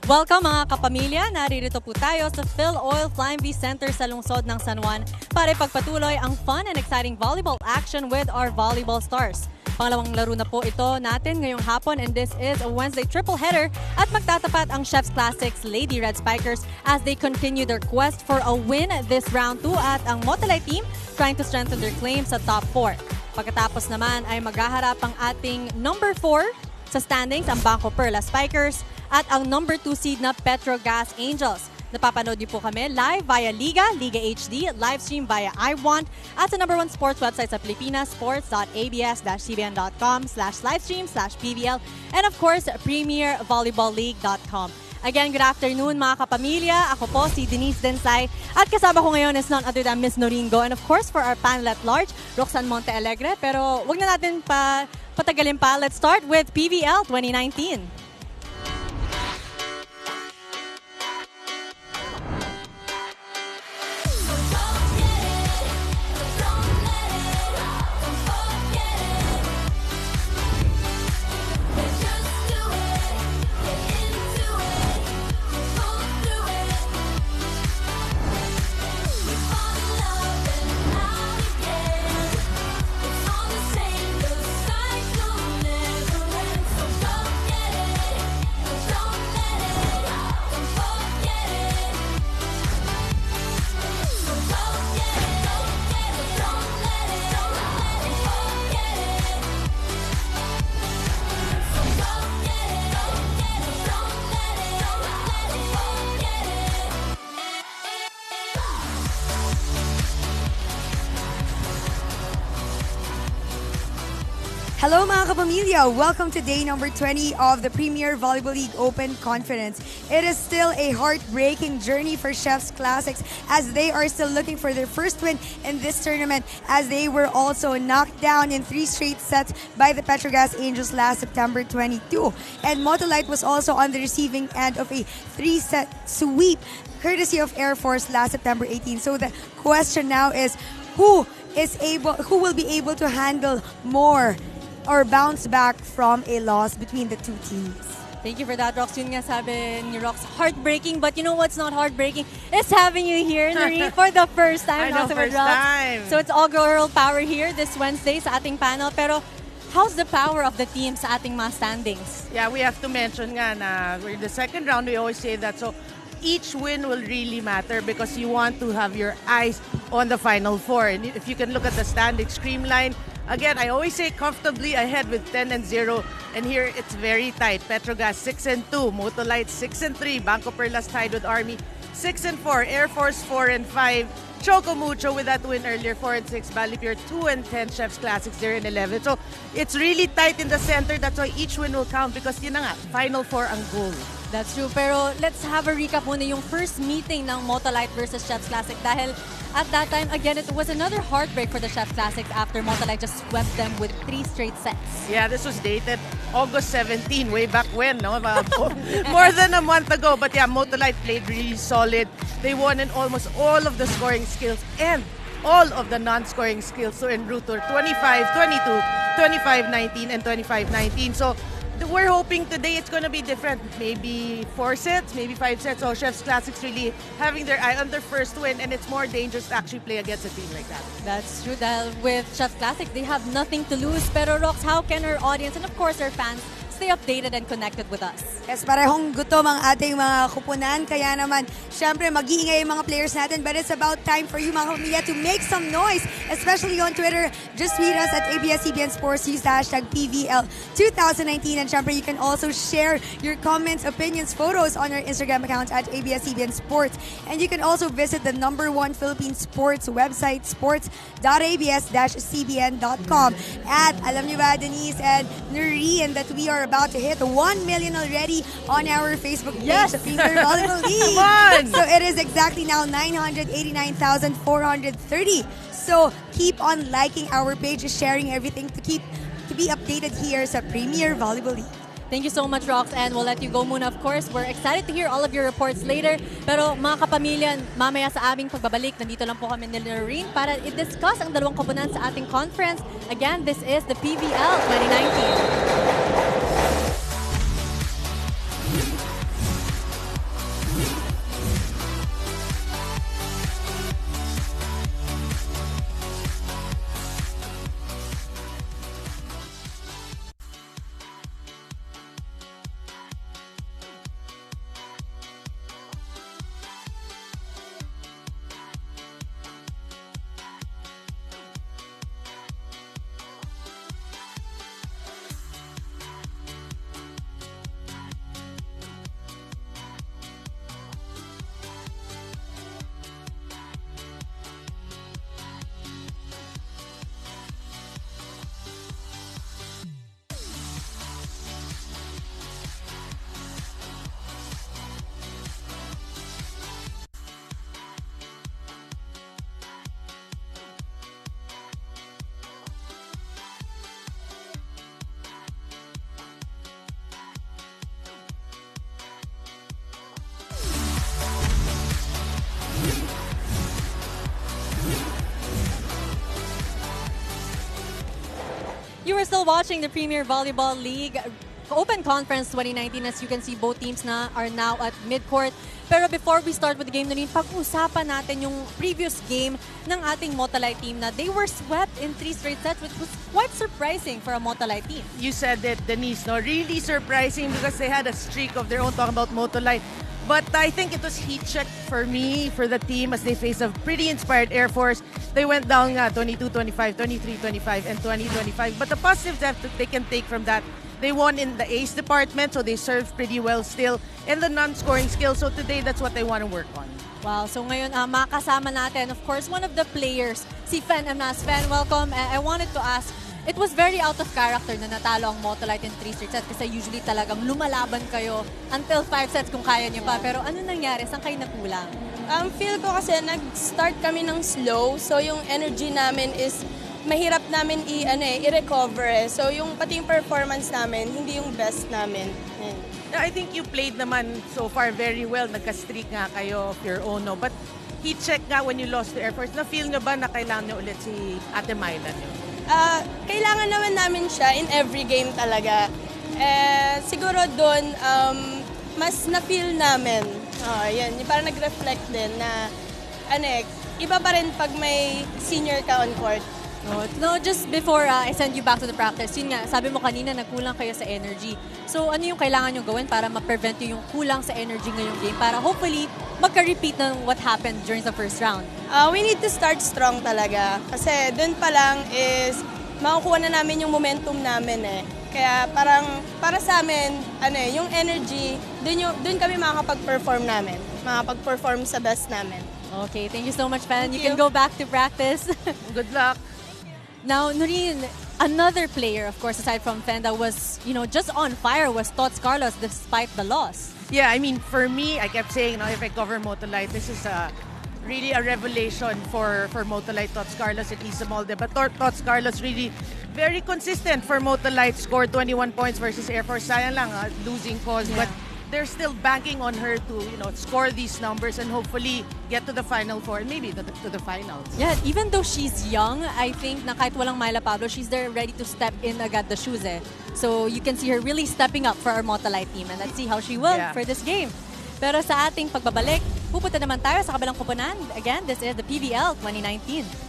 Welcome mga kapamilya! Naririto po tayo sa Phil Oil Flying V Center sa lungsod ng San Juan para ipagpatuloy ang fun and exciting volleyball action with our volleyball stars. Pangalawang laro na po ito natin ngayong hapon and this is a Wednesday triple header at magtatapat ang Chef's Classics Lady Red Spikers as they continue their quest for a win this round 2 at ang Motolite team trying to strengthen their claim sa top 4. Pagkatapos naman ay maghaharap ang ating number 4 sa standings, ang Banco Perla Spikers at ang number 2 seed na Petrogas Angels. Napapanood niyo po kami live via Liga HD, live stream via iWant at sa number 1 sports website sa Pilipinas, sports.abs-cbn.com/livestream/pvl and of course, premiervolleyballleague.com. Again, good afternoon mga kapamilya. Ako po si Denise Densay at kasama ko ngayon is none other than Ms. Noringo and of course for our panel at large, Roxanne Montealegre. Pero wag na natin patagalin pa. Let's start with PVL 2019. Hello mga kapamilya! Welcome to day number 20 of the Premier Volleyball League Open Conference. It is still a heartbreaking journey for Chef's Classics as they are still looking for their first win in this tournament as they were also knocked down in 3 straight sets by the Petrogas Angels last September 22. And Motolite was also on the receiving end of a 3-set sweep courtesy of Air Force last September 18. So the question now is who will be able to handle more or bounce back from a loss between the two teams. Thank you for that, Rox. Yun nga sabi ni Rox, heartbreaking. But you know what's not heartbreaking? It's having you here, Noreen, for the first time. I know, first time. So it's all girl power here this Wednesday sa ating panel. Pero how's the power of the team sa ating mga standings? Yeah, we have to mention nga na we're in the second round. We always say that. So each win will really matter because you want to have your eyes on the Final Four. And if you can look at the standings streamline, again, I always say comfortably ahead with 10-0, and here it's very tight. Petrogas 6-2, Motolite 6-3, Banco Perlas tied with Army 6-4, Air Force 4-5, Choco Mucho with that win earlier 4-6, Balipure 2-10, Chef's Classics 0-11. So it's really tight in the center. That's why each win will count because yun na nga, Final Four ang goal. That's true. Pero let's have a recap muna yung first meeting ng Motolite versus Chef's Classic dahil at that time, again, it was another heartbreak for the Chef's Classics after Motolite just swept them with 3 straight sets. Yeah, this was dated August 17, way back when, no? More than a month ago. But yeah, Motolite played really solid. They won in almost all of the scoring skills and all of the non-scoring skills. So en route to 25-22, 25-19, and 25-19. So we're hoping today it's going to be different. Maybe 4 sets, maybe 5 sets. So Chef's Classics really having their eye on their first win, and it's more dangerous to actually play against a team like that. That's true. Dahil with Chef's Classics, they have nothing to lose. Pero Rox, how can our audience and of course our fans stay updated and connected with us? Yes, parehong gutom ang ating mga kupunan. Kaya naman, syempre, mag-iingay yung mga players natin. But it's about time for you, mga kapamilya, to make some noise. Especially on Twitter. Just tweet us at ABS-CBN Sports. Use the hashtag PVL 2019. And syempre, you can also share your comments, opinions, photos on our Instagram account at ABS-CBN Sports. And you can also visit the number 1 Philippine sports website, sports.abs-cbn.com. At alam niyo ba, Denise and Noreen, that we are about to hit 1 million already on our Facebook page, yes, the Premier Volleyball League. Come on! So it is exactly now 989,430. So keep on liking our page, sharing everything to be updated here sa Premier Volleyball League. Thank you so much, Rox, and we'll let you go muna, of course. We're excited to hear all of your reports later. Pero mga kapamilya, mamaya sa aming pagbabalik, nandito lang po kami ni Noreen para i-discuss ang dalawang koponan sa ating conference. Again, this is the PVL 2019. You are still watching the Premier Volleyball League Open Conference 2019. As you can see, both teams are now at midcourt. Pero before we start with the game, Nurin, pag-usapan natin yung previous game ng ating Motolite team na they were swept in 3 straight sets, which was quite surprising for a Motolite team. You said it, Denise, no? Really surprising because they had a streak of their own, talking about Motolite. But I think it was heat check for me, for the team, as they faced a pretty inspired Air Force. They went down 22-25, 23-25, and 20-25. But the positives that they can take from that, they won in the ace department, so they served pretty well still, and the non-scoring skills. So today, that's what they want to work on. Wow, so ngayon makasama natin, of course, one of the players, si Fen Amnas. Fen, welcome. I wanted to ask, it was very out of character na natalo ang Motolite in 3 straight sets kasi usually talagang lumalaban kayo until 5 sets kung kaya niyo pa. Pero ano nangyari? Saan kayo nakulang? Feel ko kasi nag-start kami ng slow, so yung energy namin is mahirap namin i-recover. So yung pati yung performance namin, hindi yung best namin. I think you played naman so far very well. Nagka-streak nga kayo of your own, no? But heat check nga when you lost to Air Force. Na-feel nyo ba na kailangan nyo ulit si Ate Myla nyo? Kailangan naman namin siya in every game talaga. Siguro doon, mas na-feel namin. Yan, parang nag-reflect din na iba pa rin pag may senior ka on court. No, just before I send you back to the practice, yun nga, sabi mo kanina nagkulang kayo sa energy. So ano yung kailangan nyo gawin para ma-prevent yung kulang sa energy ngayong game para hopefully magka-repeat ng what happened during the first round? We need to start strong talaga. Kasi dun pa lang is makukuha na namin yung momentum namin eh. Kaya parang para sa amin, yung energy, dun kami makakapag-perform namin. Makakapag-perform sa best namin. Okay, thank you so much, Fan. You can go back to practice. Good luck. Now, Nurin, another player, of course, aside from Fen, that was, just on fire was Tots Carlos despite the loss. Yeah, I mean, for me, I kept saying, if I cover Motolite, this is really a revelation for Motolite, Tots Carlos, at least Molde. But Tots Carlos really very consistent for Motolite, scored 21 points versus Air Force. Sayang lang, losing cause. Yeah. But they're still banking on her to, score these numbers and hopefully get to the Final Four and maybe to the finals. Yeah, even though she's young, I think na kahit walang Myla Pablo, she's there ready to step in agad the shoes eh. So you can see her really stepping up for our Motolite team and let's see how she will for this game. Pero sa ating pagbabalik, pupunta naman tayo sa kabilang kupunan. Again, this is the PVL 2019.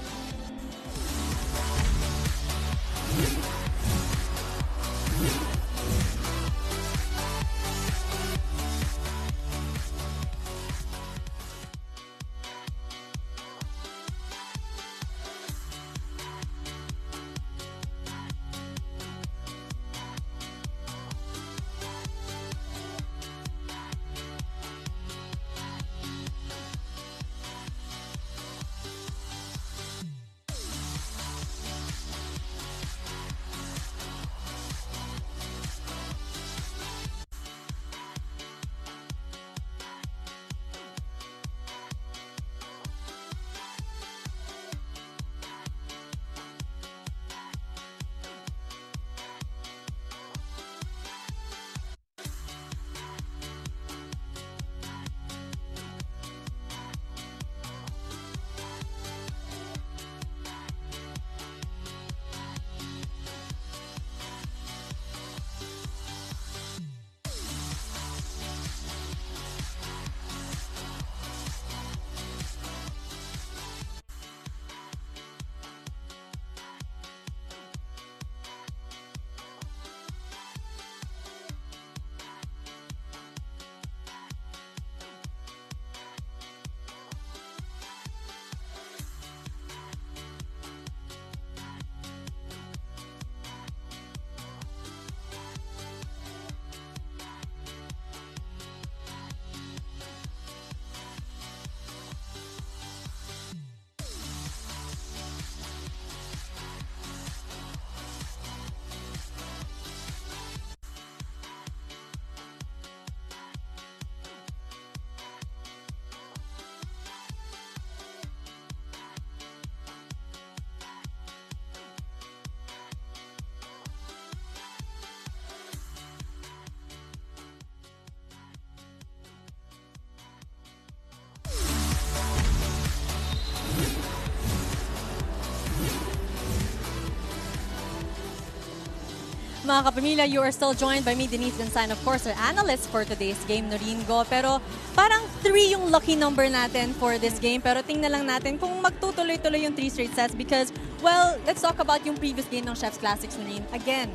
mga kapamilya, you are still joined by me, Denise Gansan, of course, our analyst for today's game, Noringo. Pero parang 3 yung lucky number natin for this game. Pero tingnan lang natin kung magtutuloy-tuloy yung 3 straight sets because, well, let's talk about yung previous game ng Chef's Classics, Norin. Again,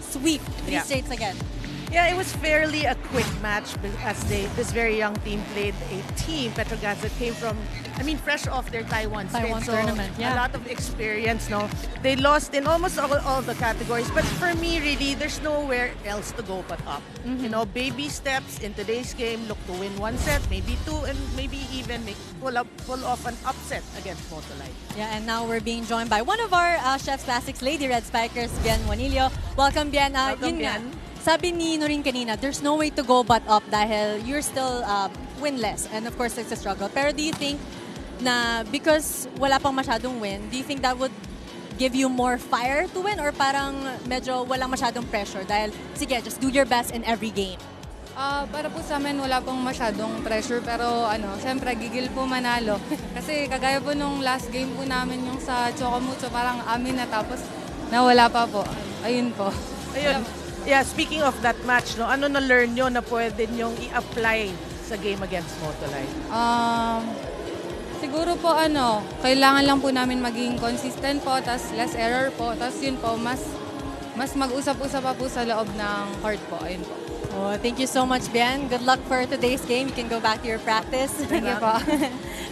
sweep, 3 straights again. Yeah, it was fairly a quick match as this very young team played a team, Petrogas, that came from, fresh off their Taiwan tournament. Yeah. A lot of experience, no? They lost in almost all of the categories, but for me, really, there's nowhere else to go but up. You know, baby steps in today's game, look to win 1 set, maybe 2, and maybe even pull off an upset against Motolite. Yeah, and now we're being joined by one of our Chef's Classics Lady Red Spikers, Bien Juanillo. Welcome, Bien. Welcome, Yun Bien. Sabi ni Norin kanina, there's no way to go but up dahil you're still winless. And of course, it's a struggle. Pero do you think na because wala pang masyadong win, do you think that would give you more fire to win? Or parang medyo walang masyadong pressure dahil, sige, just do your best in every game? Para po sa amin, wala pong masyadong pressure. Pero siyempre, gigil po manalo. Kasi kagaya po nung last game po namin yung sa Chocomucho, parang amin na tapos nawala pa po. Ayun po. Ayun. Yeah, speaking of that match, no, ano na-learn nyo na pwede nyong i-apply sa game against Motolite? Siguro po kailangan lang po namin maging consistent po, tas less error po, tas yun po, mas mag-usap-usap pa po sa loob ng court po. Ayun po. Oh, thank you so much, Bien. Good luck for today's game. You can go back to your practice. Thank you po.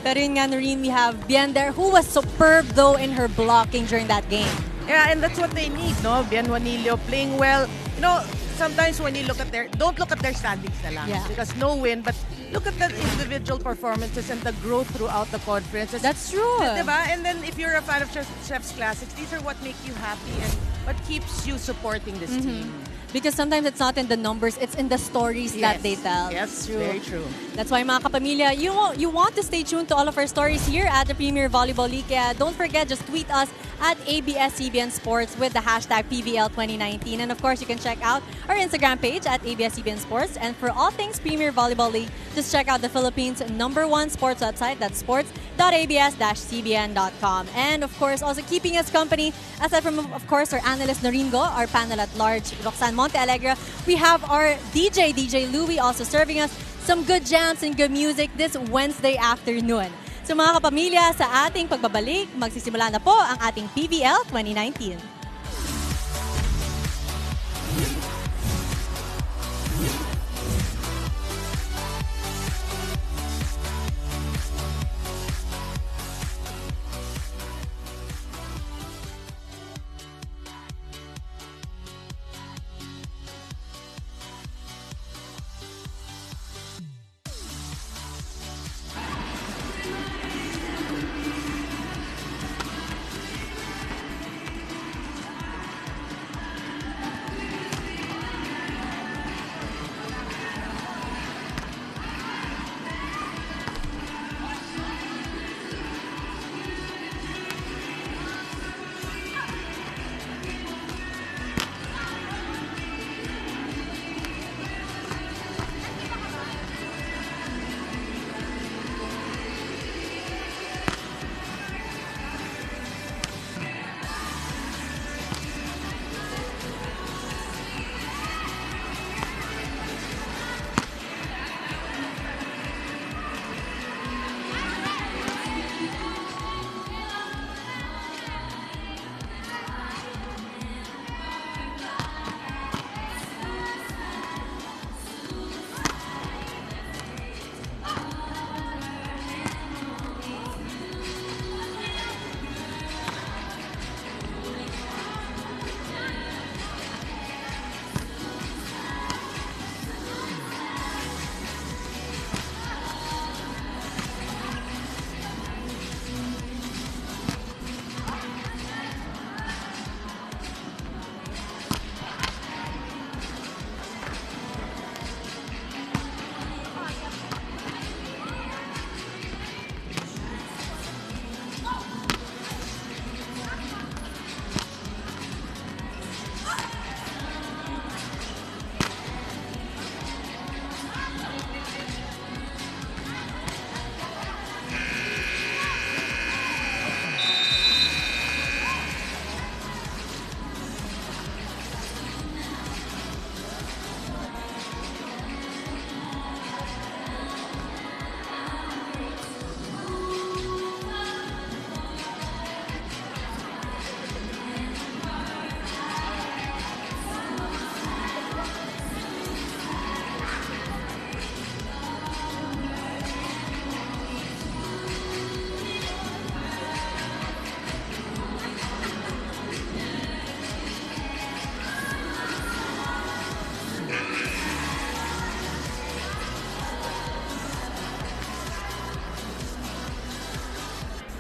Pero yun nga, Noreen, we have Bien there, who was superb though in her blocking during that game. Yeah, and that's what they need, no? Bien Juanillo playing well. You know, sometimes when you look at don't look at their standings na lang. Yeah. Because no win, but look at the individual performances and the growth throughout the conferences. That's true. Diba? And then if you're a fan of Chef's Classics, these are what make you happy and what keeps you supporting this team. Because sometimes it's not in the numbers, it's in the stories that they tell. Yes, True. very true. That's why, mga kapamilya, you want to stay tuned to all of our stories here at the Premier Volleyball League. Kaya don't forget, just tweet us at ABS-CBN Sports with the hashtag PVL2019. And of course, you can check out our Instagram page at ABS-CBN Sports. And for all things Premier Volleyball League, just check out the Philippines' #1 sports website. That's sports.abs-cbn.com. And of course, also keeping us company, aside from, of course, our analyst Noringo, our panel at large, Roxanne Montealegre, we have our DJ Louie, also serving us some good jams and good music this Wednesday afternoon. So mga kapamilya, sa ating pagbabalik, magsisimula na po ang ating PVL 2019.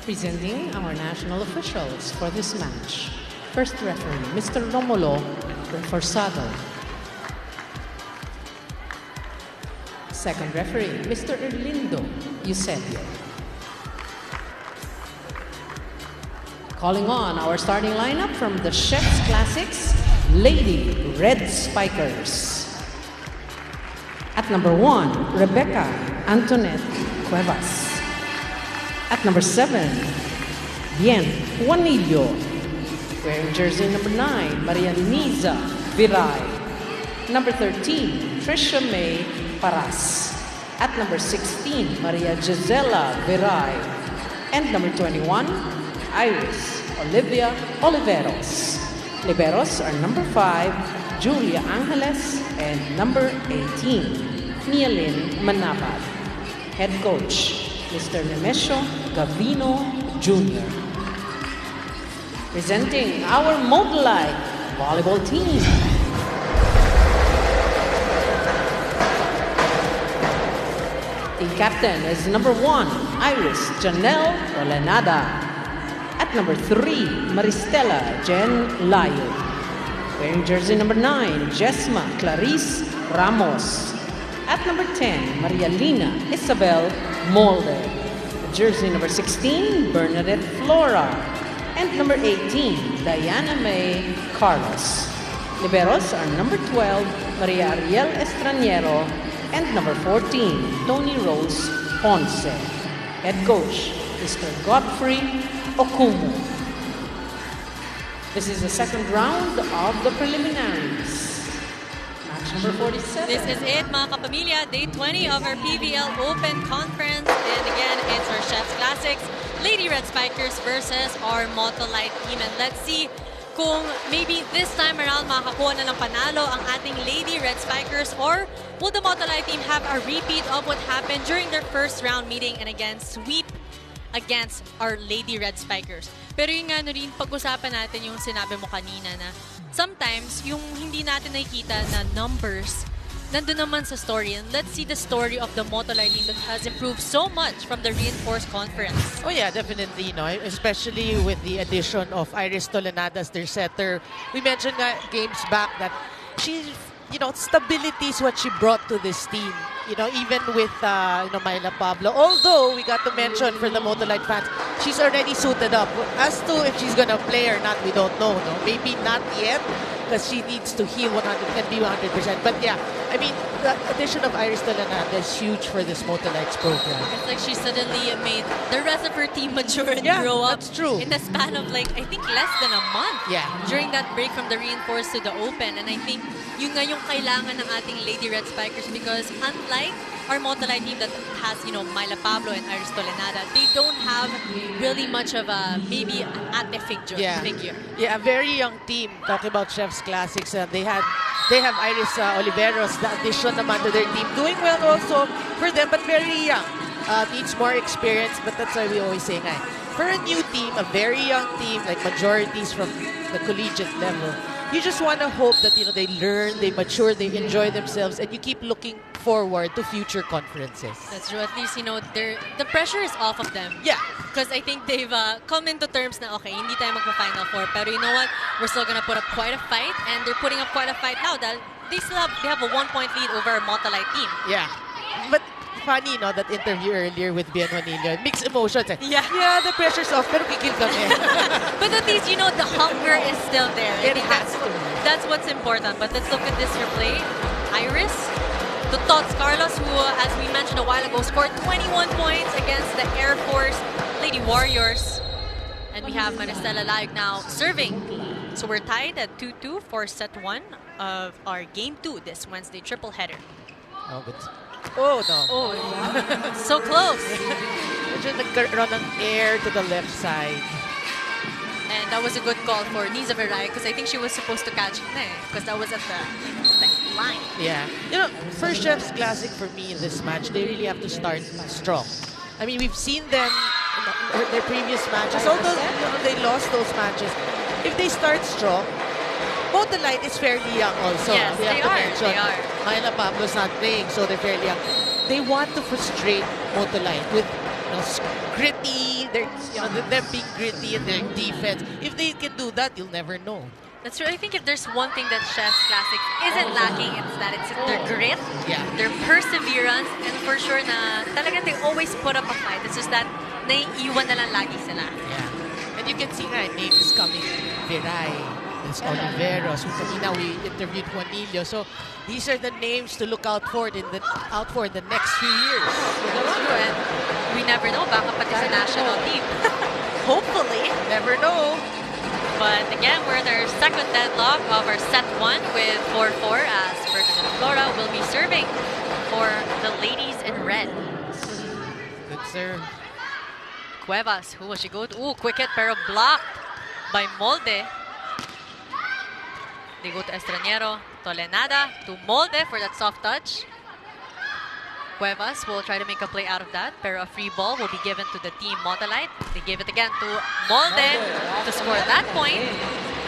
Presenting our national officials for this match. First referee, Mr. Romulo Reforzado. Second referee, Mr. Erlindo Eusebio. Calling on our starting lineup from the Chef's Classics, Lady Red Spikers. At number 1, Rebecca Antoinette Cuevas. At number 7, Bien Juanillo. Wearing jersey number 9, Maria Luisa Viray. Number 13, Trisha May Paras. At number 16, Maria Gisela Viray. And number 21, Iris Olivia Oliveros. Liberos are number 5, Julia Angeles, and number 18, Nialyn Manapad. Head coach, Mr. Nemesio Gavino Jr. Presenting our Motolite volleyball team. The captain is number 1, Iris Janelle Olenada. At number 3, Maristela Jen Layo. Wearing jersey number 9, Jesma Clarice Ramos. At number 10, Maria Lina Isabel Molde. Jersey number 16, Bernadette Flora. And number 18, Diana May Carlos. Liberos are number 12, Maria Ariel Estranero. And number 14, Tony Rose Ponce. Head coach, Mr. Godfrey Okumu. This is the second round of the preliminaries. Match number 47. This is it, mga kapamilya. Day 20 of our PVL Open Conference. And again, it's our Chef's Classics, Lady Red Spikers versus our Motolite team. And let's see kung maybe this time around makakuha na ng panalo ang ating Lady Red Spikers, or will the Motolite team have a repeat of what happened during their first round meeting and again sweep against our Lady Red Spikers. Pero yung nga rin, pag-usapan natin yung sinabi mo kanina na sometimes yung hindi natin nakikita na numbers, nandun naman sa story. And let's see the story of the Motolite team that has improved so much from the reinforced conference. Oh yeah, definitely, no? Especially with the addition of Iris Tolenada as their setter. We mentioned nga games back that she, stability is what she brought to this team. Even with Myla Pablo. Although we got to mention for the Motolite fans, she's already suited up. As to if she's gonna play or not, we don't know. No, maybe not yet, because she needs to heal 100 and be 100%. But yeah, I mean, the addition of Iris Tolenada is huge for this Motolite's program. It's like she suddenly made the rest of her team mature and Yeah, grow up. that's true. In the span of I think less than a month. Yeah. During that break from the reinforced to the open. And I think yung nga yung kailangan ng ating Lady Red Spikers, because unlike our Motolite team that has, Myla Pablo and Iris Tolenada, they don't have really much of maybe an ate figure. Yeah, a very young team. Talking about Chef's Classics, they have Iris Oliveros, the addition naman to their team. Doing well also for them, but very young. Needs more experience, but that's why we always say, for a new team, a very young team, like majorities from the collegiate level, you just want to hope that they learn, they mature, they enjoy themselves, and you keep looking forward to future conferences. That's true. At least, the pressure is off of them. Yeah. Because I think they've come into terms na, okay, hindi tayo magpa-Final Four. Pero you know what? We're still gonna put up quite a fight. And they're putting up quite a fight now. They have a 1-point lead over our Motolite team. Yeah. But funny, that interview earlier with Bien Juanillo. Mixed emotions. Yeah. Yeah, the pressure's off, pero kikil kami. But at least, the hunger is still there. It has to. That's what's important. But let's look at this replay. Iris, the Tots Carlos, who, as we mentioned a while ago, scored 21 points against the Air Force Lady Warriors. And we have Maristela Layog now serving. So we're tied at 2-2 for set 1 of our game 2 this Wednesday triple header. Oh, good. Oh, no. Oh, so close. Medyo nagkaroon ng air to the left side. And that was a good call for Niza Viray, because I think she was supposed to catch it because that was at the line. Yeah. For Chef's Classic, for me in this match, they really have to start strong. I mean, we've seen them in their previous matches. Although they lost those matches, if they start strong, Motolite is fairly young also. Yes, they are. Myla Pablo's not playing, so they're fairly young. They want to frustrate Motolite with gritty. Them being gritty in their defense. If they can do that, you'll never know. That's true. I think if there's one thing that Chef's Classic isn't lacking, it's that it's their grit, their perseverance, and for sure na talagang they always put up a fight. It's just that naiiwan na lang lagi sila. Yeah. And you can see nga, names coming. Viray, there's Oliveros, who kanina we interviewed Juanillo. So these are the names to look out for in the next few years. That's true. And we never know, baka pati sa national team. Hopefully. Never know. But again, we're in our second deadlock of our set 1 with 4-4 as Ferguson and Flora will be serving for the ladies in red. Good serve. Cuevas, who will she go to? Ooh, quick hit pero blocked by Molde. They go to Estranero, Tolenada to Molde for that soft touch. Cuevas will try to make a play out of that, pero a free ball will be given to the team Motolite. They give it again to Molde to score that point.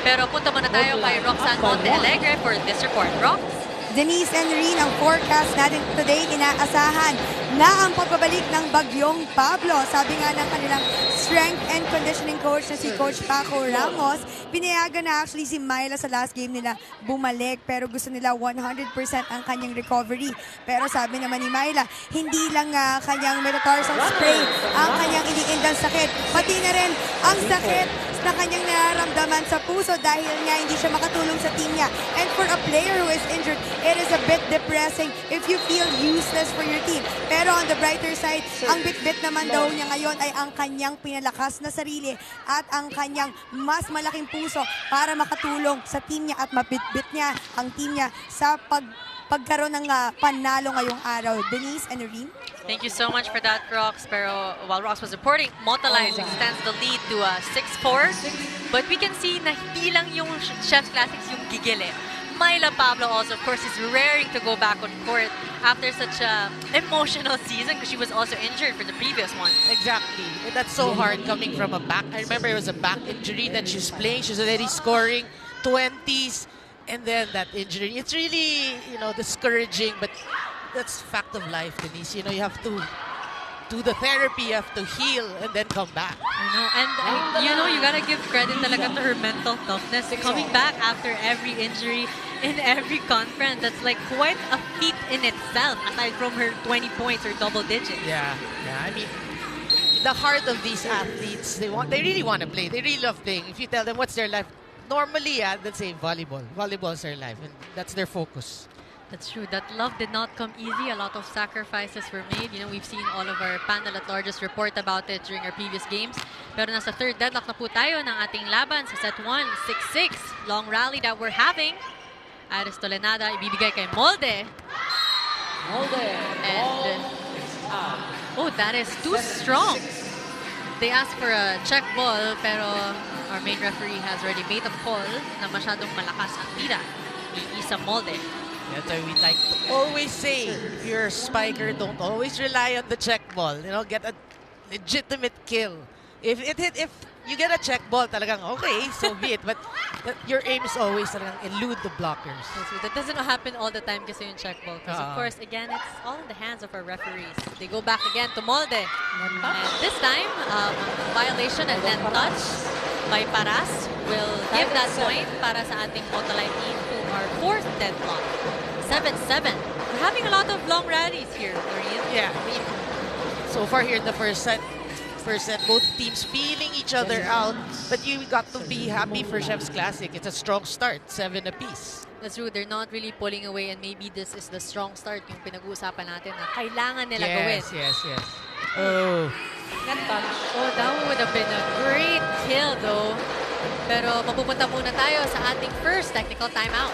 Pero punta muna tayo kay Roxanne Monte Alegre for this report. Rox? Denise and Reen, ang forecast natin today, inaasahan na ang pagbabalik ng bagyong Pablo. Sabi nga ng kanilang strength and conditioning coach na si Coach Paco Ramos, pinayagan na actually si Myla sa last game nila bumalik, pero gusto nila 100% ang kanyang recovery. Pero sabi naman ni Myla, hindi lang kanyang metatarsal spray ang kanyang iniindang sakit, pati na rin ang sakit na kanyang nararamdaman sa puso dahil nga hindi siya makatulong sa team niya. And for a player who is injured, it is a bit depressing if you feel useless for your team. Pero on the brighter side, ang bit-bit naman daw niya ngayon ay ang kanyang pinalakas na sarili at ang kanyang mas malaking puso para makatulong sa team niya at mabit-bit niya ang team niya sa pagkaroon ng panalo ngayong araw. Denise and Irene? Thank you so much for that, Rox. Pero while Rox was reporting, Motolite extends the lead to 6-4. But we can see na hindi lang yung Chef's Classics yung gigil eh. Myla Pablo also, of course, is raring to go back on court after such a emotional season because she was also injured for the previous one. Exactly. And that's so hard coming from a back. I remember it was a back injury that she's playing. She's already scoring 20s. And then that injury. It's really, discouraging. But that's fact of life, Denise. You have to do the therapy, you have to heal, and then come back. I know. And, you gotta give credit talaga to her mental toughness. Coming back after every injury in every conference, that's like quite a feat in itself, aside from her 20 points or double digits. Yeah. I mean, the heart of these athletes, they really want to play. They really love playing. If you tell them what's their life, normally, they'd say volleyball. Volleyball is their life, and that's their focus. That's true. That love did not come easy. A lot of sacrifices were made. We've seen all of our panel at largest report about it during our previous games. Pero nasa third deadlock na po tayo ng ating laban sa set 1, 6-6. Long rally that we're having. Iris Tolenada ibibigay kay Molde. And, that is too strong. They asked for a check ball, pero our main referee has already made a call na masyadong malakas ang tira ni Isa Molde. That's why we like to always say, if you're a spiker, don't always rely on the check ball. Get a legitimate kill. If you get a check ball, talagang okay, so be it. But your aim is always talagang elude the blockers. That doesn't happen all the time kasi yung check ball. Because of course, again, it's all in the hands of our referees. They go back again to Molde. And this time, violation and then touch by Paras will give that point para sa ating Motolite team to our fourth deadlock. 7-7. We're having a lot of long rallies here, Maria. Yeah. So far here in the first set, both teams feeling each other out. But you got to be happy for Chef's Classic. It's a strong start, 7 apiece. That's true. They're not really pulling away, and maybe this is the strong start yung pinag-uusapan natin na kailangan nila gawin. Yes. Oh. That would have been a great kill though. Pero mapupunta muna tayo sa ating first technical timeout.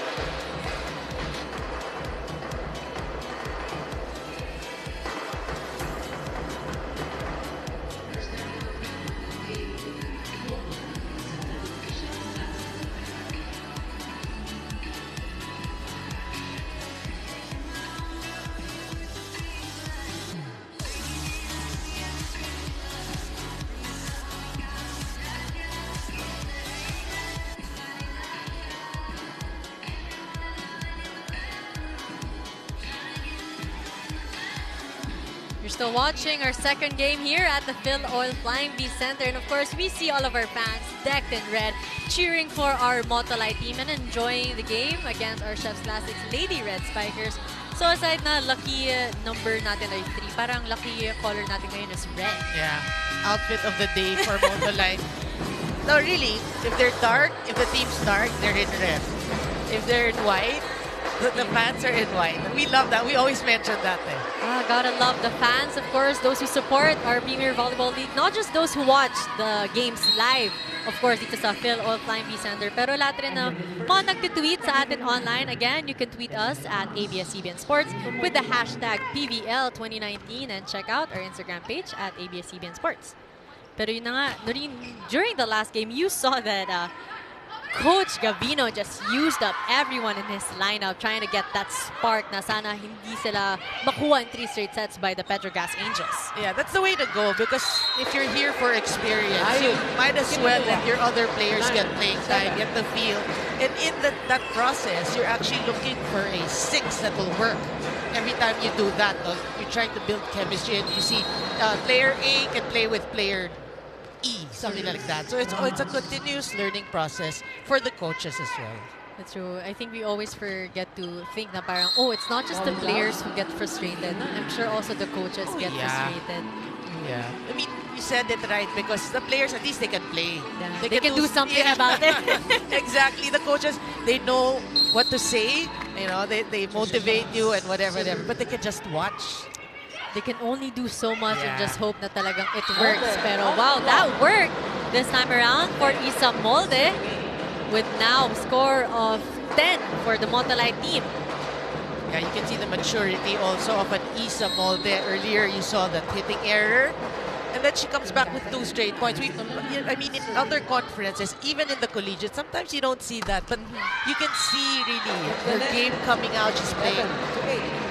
still watching our second game here at the Phil Oil Flying V Center. And of course, we see all of our fans decked in red, cheering for our Motolite team and enjoying the game against our Chef's Classics Lady Red Spikers. So aside na lucky number natin ay 3, parang lucky color natin ngayon is red. Yeah, outfit of the day for Motolite. No, really, if they're dark, if the team's dark, they're in red. If they're in white, the fans are in white. We love that. We always mention that. Gotta love the fans, of course, those who support our Premier Volleyball League. Not just those who watch the games live, of course, dito sa Phil Oil Flying V Center. Pero lahat rin na mga nagtitweet sa atin online. Again, you can tweet us at ABS-CBN Sports with the hashtag PVL2019 and check out our Instagram page at ABS-CBN Sports. Pero yun na nga, Noreen, during the last game, you saw that Coach Gavino just used up everyone in his lineup trying to get that spark na sana hindi sila makuha in 3 straight sets by the Petrogas Angels. Yeah, that's the way to go because if you're here for experience, you might as well let your other players get playing time, get the feel. And in that process, you're actually looking for a 6 that will work. Every time you do that, you're trying to build chemistry and you see player A can play with player E, something like that. So it's a continuous learning process for the coaches as well. That's true. I think we always forget to think na parang, oh, it's not just the players who get frustrated. I'm sure also the coaches get frustrated. Yeah. I mean, you said it right because the players, at least they can play. Yeah. They can do something about it. Exactly. The coaches, they know what to say. You know, they motivate you and whatever. But they can just watch. They can only do so much and just hope that talagang it works. Pero wow, that worked this time around for Isa Molde with now score of 10 for the Motolite team. Yeah, you can see the maturity also of an Isa Molde. Earlier, you saw that hitting error. And then she comes back with 2 straight points. I mean, in other conferences, even in the collegiate, sometimes you don't see that. But you can see really her game coming out. She's playing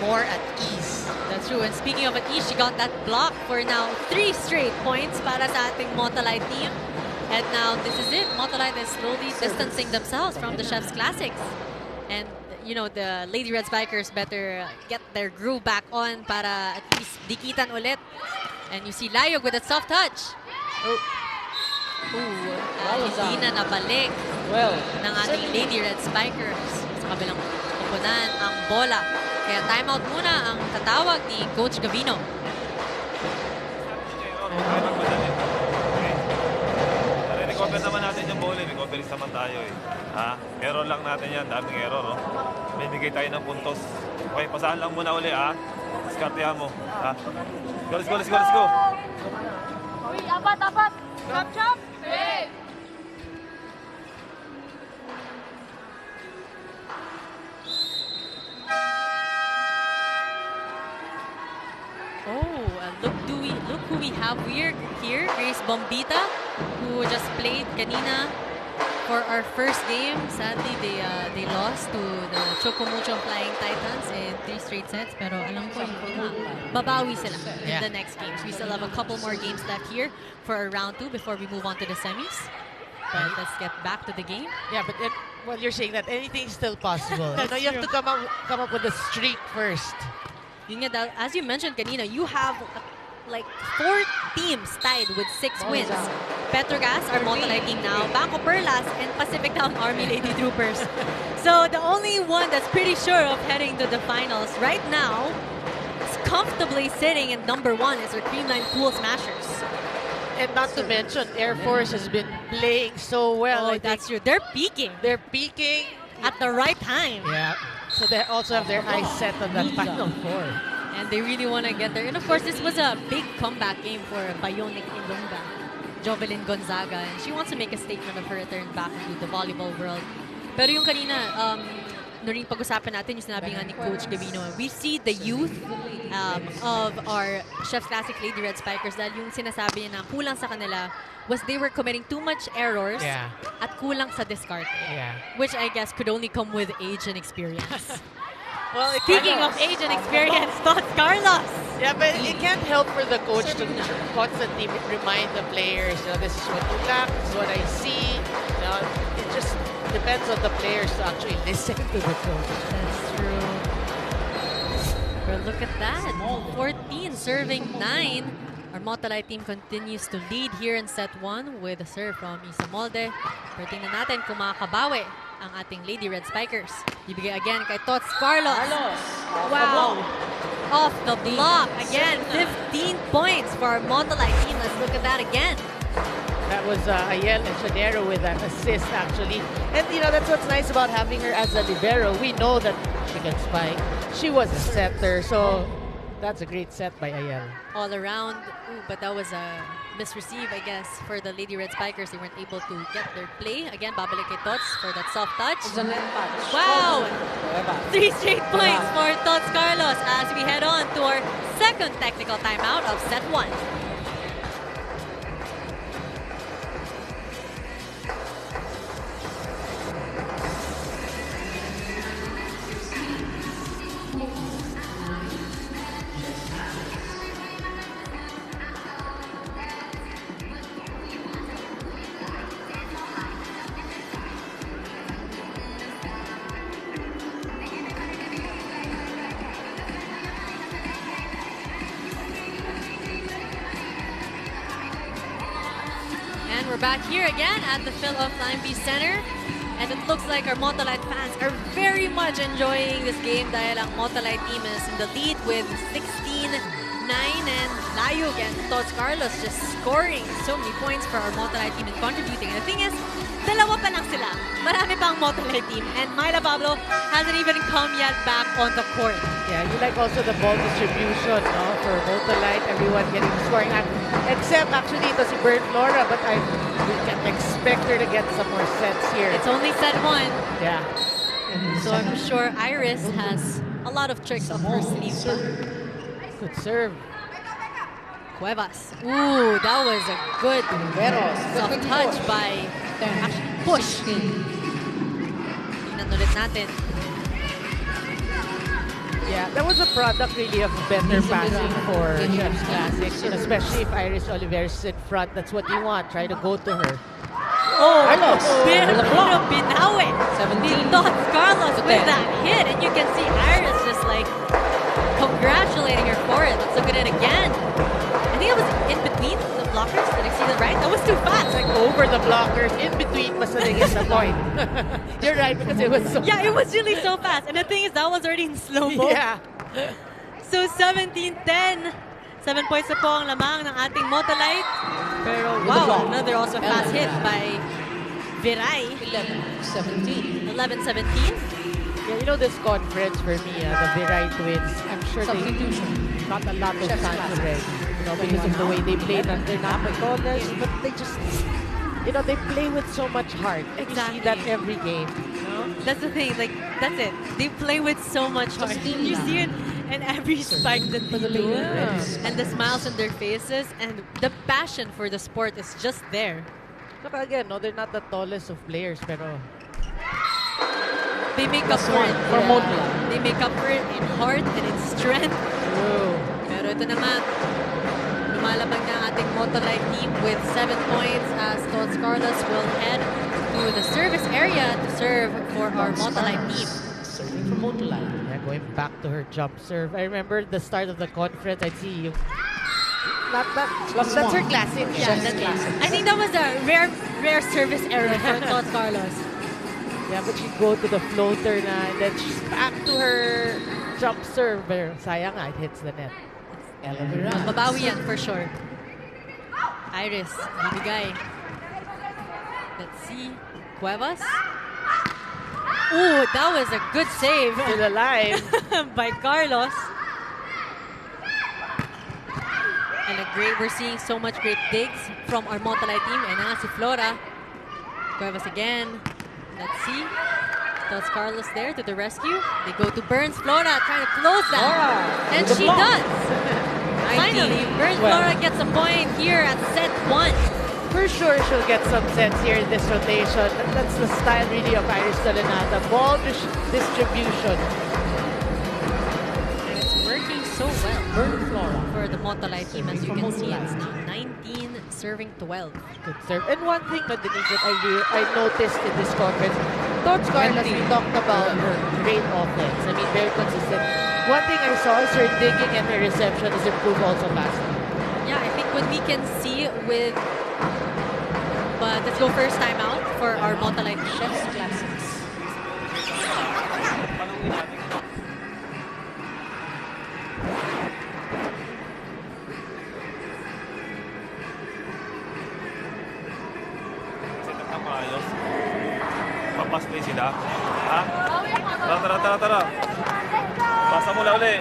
more at ease. That's true. And speaking of at ease, she got that block for now 3 straight points para sa ating Motolite team. And now this is it. Motolite is slowly distancing themselves from the Chef's Classics. And you know, the Lady Red Spikers better get their groove back on para at least dikitan ulit. And you see Layog with a soft touch. Hindi na nabalik ng ating Lady Red Spikers. Sa kabilang koponan ang bola. Kaya timeout muna ang tatawag ni Coach Gavino. Recover naman natin yung bola. Recovery naman tayo eh. Ha? Error lang natin yan. Daming error, no? May bigay tayo ng puntos. Okay, pasahan lang muna uli, ha? Diskartehan mo, ha? Let's go, let's go, let's go. Uy, apat. Chop, chop. Hey. Look who we have here. Grace Bombita, who just played kanina for our first game. Sadly, they lost to the Chocomucho Flying Titans in 3 straight sets. Pero alam ko babawi sila in the next games. We still have a couple more games left here for our round 2 before we move on to the semis. But let's get back to the game. Yeah, but well, you're saying that anything's still possible. You have to come up with a streak first. As you mentioned kanina, you have like 4 teams tied with 6 wins. Petrogas, our Motolite team now, Banco Perlas, and Pacific Town Army Lady Troopers. So the only one that's pretty sure of heading to the finals right now is comfortably sitting in number 1 is our Creamline Pool Smashers. And not to mention, Air Force has been playing so well. Oh, that's true. They're peaking. They're peaking at the right time. Yeah. So they also have their eyes set on that Final Four. And they really want to get there. And of course, this was a big comeback game for Bionic Ilongga, Jovelyn Gonzaga. And she wants to make a statement of her return back into the volleyball world. Pero yung kanina, Noreen, pag-usapan natin yung sinabi nga ni Coach Gavino. We see the youth of our Chef's Classic Lady Red Spikers dahil yung sinasabi niya na kulang sa kanila was they were committing too much errors at kulang sa discard. Which I guess could only come with age and experience. Well, speaking of age and experience, Tots Carlos. Yeah, but it can't help for the coach to constantly remind the players, this is what you lack, this is what I see. It just depends on the players to actually listen to the coach. That's true. Well, look at that. 14 16, serving 9. Our Motolite team continues to lead here in set 1 with a serve from Isa Molde. Pero tingnan natin kung makakabawi ang ating Lady Red Spikers. Ibigay again kay Tots Carlos. Wow! Off the block. Again, 15 points for our Motolite team. Let's look at that again. That was Ayel Enchadero with an assist, actually. And, you know, that's what's nice about having her as a libero. We know that she can spike. She was a setter, so that's a great set by Ayel. All around. Ooh, but that was a misreceive, I guess, for the Lady Red Spikers. They weren't able to get their play. Again, babalik kay Tots for that soft touch. Wow! 3 straight points for Tots Carlos as we head on to our second technical timeout of set 1. And we're back here again at the Phil Flying V Center. And it looks like our Motolite fans are very much enjoying this game dahil ang Motolite team is in the lead with 16-9 and Layug and Tots Carlos just scoring so many points for our Motolite team and contributing. And the thing is, dalawa pa lang sila. Marami pa ang Motolite team and Myla Pablo hasn't even come yet back on the court. Yeah, you like also the ball distribution, no, for Motolite, everyone getting scoring. Except actually it was Bird Flora, but we can expect her to get some more sets here. It's only set 1. Yeah. So I'm sure Iris has a lot of tricks up her sleeve. Good serve. Cuevas. Ooh, that was a good soft touch by push. Tingnan ulit natin. Yeah, that was a product really of better passing for Chef's Classics, and especially if Iris Oliveira's in front. That's what you want. Try to go to her. Oh, pero binawi. Tots Carlos with that hit, and you can see Iris just like congratulating her for it. Let's look at it again. I think it was in between the blockers. Did I see that right? That was too fast. Like over the blockers, in between, basta naging the point. You're right, because it was so fast. It was really so fast. And the thing is, that was already in slow-mo. Yeah. So 17-10. 7 points na po ang lamang ng ating Motolite. Pero wow, another also fast hit by Viray. 11-17. 11-17. Yeah, you know this conference for me, the Viray twins, I'm sure they not a lot of time already. You know, because of the way they play, that they're not recorders, but they just, you know, they play with so much heart. Exactly. You see that every game. No? That's the thing, like, that's it. They play with so much heart. You see it in every spike that they do. And the smiles on their faces, and the passion for the sport is just there. Look again, no, they're not the tallest of players, pero they make up for it. They make up for it in heart and in strength. Pero ito naman, lumalabag na ang ating Motolite team with 7 points as Tots Carlos will head to the service area to serve for our Motolite team. Serving for Motolite. Yeah, going back to her jump serve. I remember the start of the conference, I'd see you. That's her classic. Yeah, that's classic. I think that was a rare service error for Tots Carlos. Yeah, but she'd go to the floater na, and then she's back to her jump serve. Pero sayang nga, it hits the net. Mabawi yan for sure. Iris, bibigay. Let's see. Cuevas. Ooh, that was a good save. Still alive. By Carlos. And we're seeing so much great digs from our Motolite team. And nga si Flora. Cuevas again. Let's see. Tots Carlos there to the rescue. They go to Burns. Flora trying to close that. And she does. Finally, Burns Flora gets a point here at set 1. For sure, she'll get some sets here in this rotation. That's the style really of Iris Solenada. Ball distribution. And it's working so well. Burn Flora for the Motolite team. As you can see, it's now 19 serving 12. Good serve. And one thing, Denise, that I noticed in this conference, Tots Carlos, we talked about her great offense. I mean, very consistent. One thing I saw is her digging and her reception has improved also last time. Yeah, I think what we can see with... But let's go first time out for our Motolite Chef's Classics. Papas-play sila. Ha? Tara. Pasa mo na uli.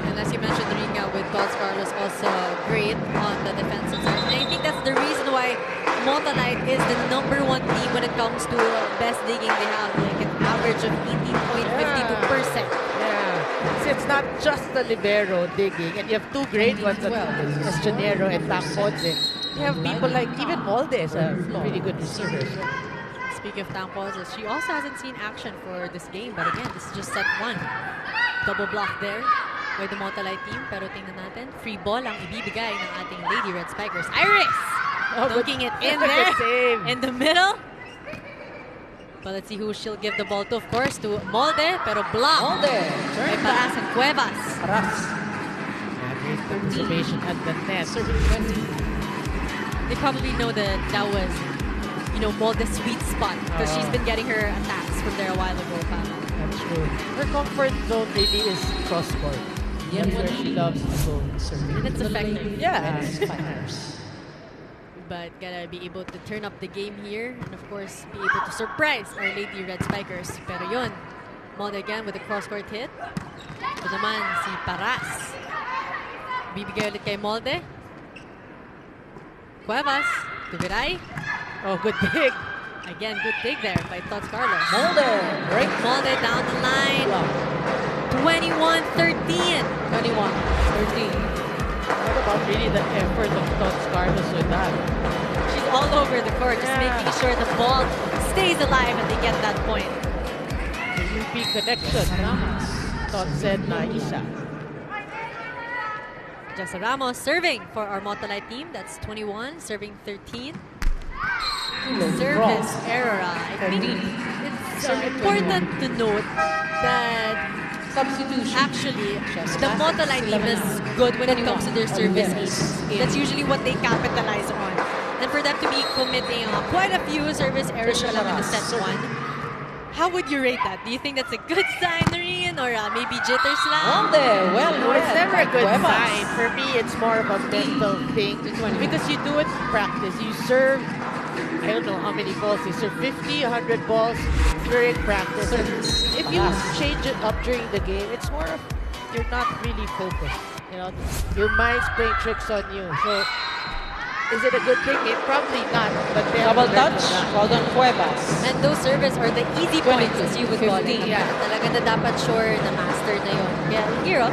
And as you mentioned, Ringa, with Tots Carlos also great on the defensive side. And I think that's the reason why Motolite is the #1 team when it comes to best digging. They have like an average of 18.52%. So it's not just the libero digging, and you have two great ones as well, Estonero and Tamponze. You have people like even Molde is a really good receiver. Speaking of Tampos, she also hasn't seen action for this game, but again, this is just set 1. Double block there by the Motolite team, pero tingnan natin, free ball ang ibibigay ng ating Lady Red Spikers. Iris! Dunking it in there, in the middle. But let's see who she'll give the ball to, of course, to Molde, pero block. Molde, By Paras and Cuevas. Paras. Great participation at the net. Serving 20. They probably know that that was, you know, Molde's sweet spot because she's been getting her attacks from there a while ago. That's true. Her comfort zone really is cross-court. Yeah, That's where she loves to go. And it's effective. Yeah. But gotta be able to turn up the game here and of course be able to surprise our Lady Red Spikers. Pero yun, Molde again with a cross-court hit. Ito naman si Paras. Bibigay ulit kay Molde. Cuevas to Viray. Oh, good dig. Again, good dig there by Tots Carlos. Molde, break. Molde down the line. 21-13. 21-13. What about really the effort of Tots Carlos with that? She's all over the court, just making sure the ball stays alive and they get that point. The UP connection. Tots said na isa. Jessa Ramos serving for our Motolite team. That's 21, serving 13. Service error. I think it's important to note that Substitution. actually the Motolite team is good when it comes to their service aces. That's usually what they capitalize on. And for them to be committing quite a few service errors in the set 1, how would you rate that? Do you think that's a good sign, Noreen, or maybe jitters lang? Molde, well, No, it's never a good Cuevas. sign. For me, it's more of a mental thing. Because you do it in practice. You serve, I don't know how many balls. You serve 50, 100 balls during practice. If you change it up during the game, it's more of, you're not really focused. You know, your mind's playing tricks on you. So, is it a good thing? Probably not. But they have Double to learn touch, from that. well done Cuevas. And those service are the easy points, as you would call it. 15. Yeah. Talaga na dapat sure na master na yun. Yeah, here,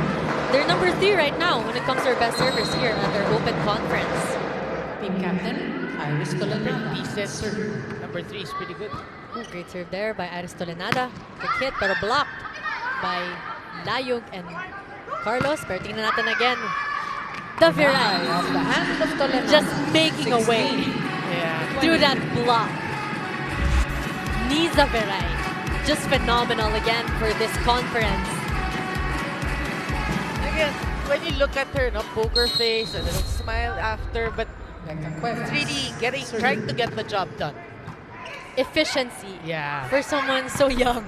they're number 3 right now when it comes to our best service here at their open conference. Team captain, Iris Tolenada. Decent. Number 3 is pretty good. Ooh, great serve there by Iris Tolenada. Good hit, pero blocked by Layog and Carlos. Pero tingnan natin again. The Viray Off the hand of Tolenada. just making a way Yeah. through that block. Niza Viray, just phenomenal again for this conference. Again, when you look at her, no, poker face, a little smile after, but it's really trying to get the job done. Efficiency Yeah. for someone so young.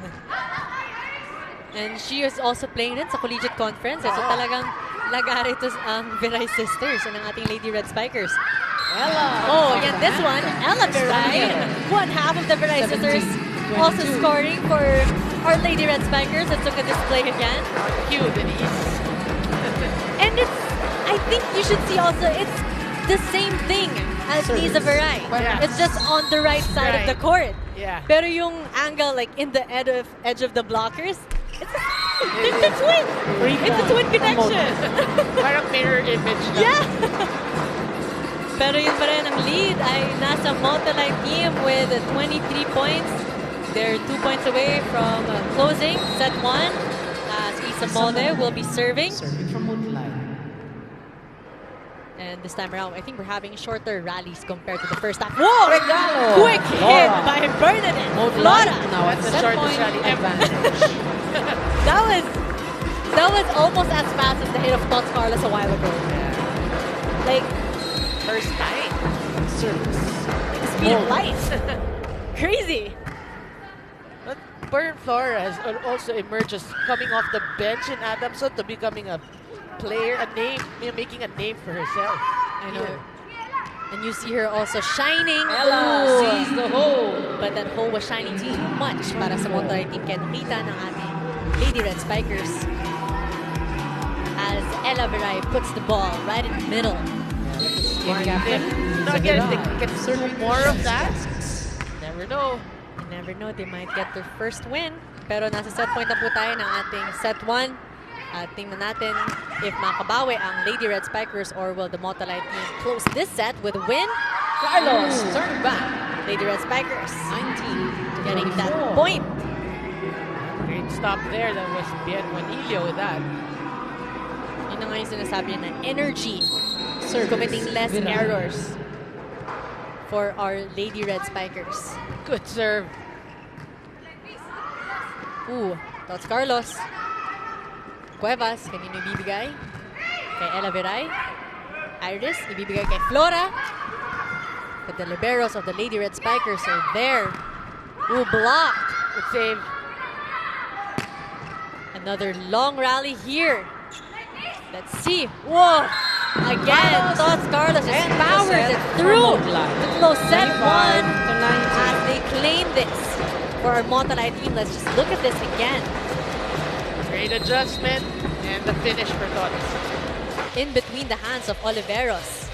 And she is also playing rin sa collegiate conference. So talagang lagari ito ang Viray sisters and ang ating Lady Red Spikers. Ella. Oh, yeah, this one, Ella Viray. One half of the Viray sisters also scoring for our Lady Red Spikers. Let's look at this play again. Cute, Denise. And it's, I think you should see also, it's the same thing as Niza Viray. Yeah. It's just on the right side of the court. Yeah. Pero yung angle like in the edge of the blockers, it's a twin. It's a twin connection. Parang mirror image na. Yeah. Pero yun pa rin ang lead ay nasa Motolite team with 23 points. They're 2 points away from closing set 1. Samode will be serving. Serving from Motolite. And this time around, I think we're having shorter rallies compared to the first half. Whoa! Regalo! Quick hit Flora. by Bernadette. Motolite Flora. now at That's the set shortest point rally ever. advantage. That was almost as fast as the hit of Tots Carlos a while ago. Like, First time. Service. speed of light. Crazy. But Bern Flora has also emerged as coming off the bench in Adamson to becoming a player, a name, making a name for herself. I know. And you see her also shining. Ella Ooh. sees the hole. But that hole was shining too much para sa Motolite team. Kaya nakita ng ating Lady Red Spikers as Ella Veray puts the ball right in the middle. Game captain. Now again, they can Serving do more of Chef's that. Classics. Never know. You never know, they might get their first win. Pero nasa set point na po tayo ng ating set 1. At tingnan natin if makabawi ang Lady Red Spikers or will the Motolite team close this set with a win. Carlos turn back. Lady Red Spikers 19 getting that 24. point. Great stop there. That was Bien Juanillo with that. Yun na nga yung sinasabi na energy. Service. Committing less Viral. errors for our Lady Red Spikers. Good serve. Ooh, Tots Carlos. Cuevas, kanino ibibigay? Kay Ella Veray. Iris, ibibigay kay Flora. But the liberos of the Lady Red Spikers are there. Ooh, blocked. Good save. Another long rally here. Let's see. Whoa! Again, Tots Carlos just powers it through to close set 1 as they claim this for our Motolite team. Let's just look at this again. Great adjustment and the finish for Tots. In between the hands of Oliveros.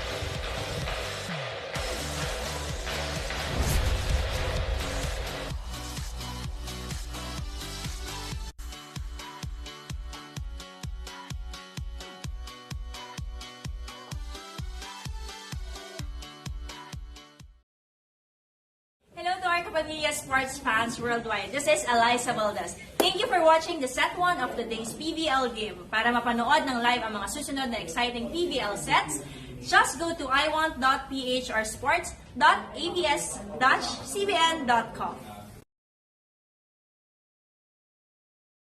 Hello to our Kapamilya sports fans worldwide. This is Eliza Valdez. Thank you for watching the set 1 of today's PVL game. Para mapanood ng live ang mga susunod na exciting PVL sets, just go to iWant.ph or sports.abs-CBN.com.